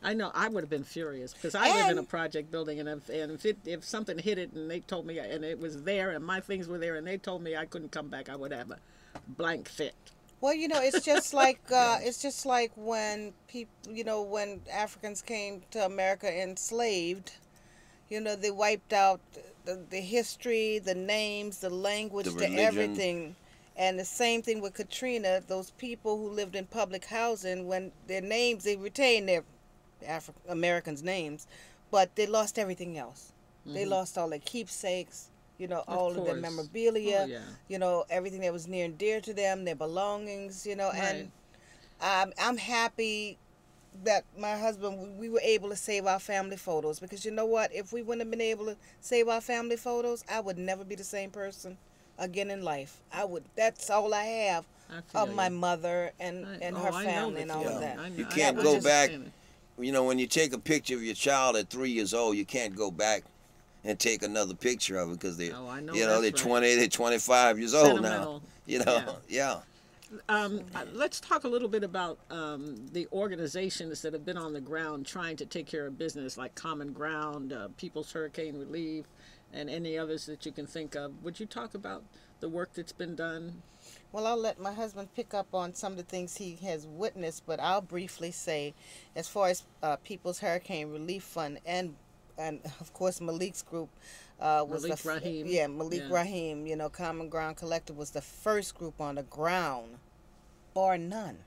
I know I would have been furious because I live in a And project building, and if something hit it and they told me and it was there and my things were there and they told me I couldn't come back, I would have a blank fit. well, you know, Yeah. it's just like when people, you know, when Africans came to America enslaved, you know, they wiped out the history, the names, the The language, the religion. everything. And the same thing with Katrina. Those people who lived in public housing, when their names, they retained their African Americans' names, but they lost everything else. They Hmm. lost all their keepsakes, you know, Of all of their course. Oh memorabilia, yeah. you know, everything that was near and dear to them, their belongings, you know. Right. And I'm happy that my husband, we were able to save our family photos, because you know what, if we wouldn't have been able to save our family photos, I would never be the same person again in life. I would, that's all I have I of feel my you. mother and Oh, her I know family the and all of Yeah. that. feeling. You I That can't was go I just, back. understand it. You know, when you take a picture of your child at 3 years old, you can't go back and take another picture of it because they, Oh, I know you know, they're that's right. 20, they're 25 years old now. Sentimental. You Yeah. know, yeah. so, Let's talk a little bit about the organizations that have been on the ground trying to take care of business, like Common Ground, People's Hurricane Relief, and any others that you can think of. Would you talk about the work that's been done? well, I'll let my husband pick up on some of the things he has witnessed, but I'll briefly say, as far as People's Hurricane Relief Fund and of course Malik's group, was Malik Rahim. yeah, Malik Yeah. Rahim. You know, Common Ground Collective was the first group on the ground, bar none,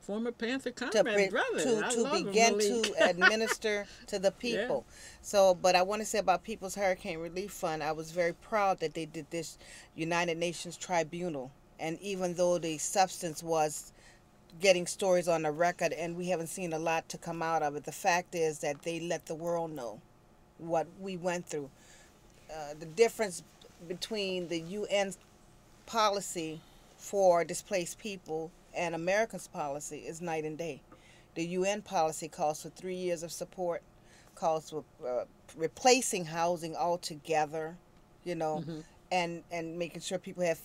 Former Panther to comrade brother. I to love begin Malik. to administer to the Yeah. people. So, but I want to say about People's Hurricane Relief Fund, I was very proud that they did this United Nations tribunal, and even though the substance was getting stories on the record, and we haven't seen a lot to come out of it, the fact is that they let the world know what we went through. The difference between the UN policy for displaced people and America's policy is night and day. The UN policy calls for 3 years of support, calls for replacing housing altogether, you know, Hmm. and making sure people have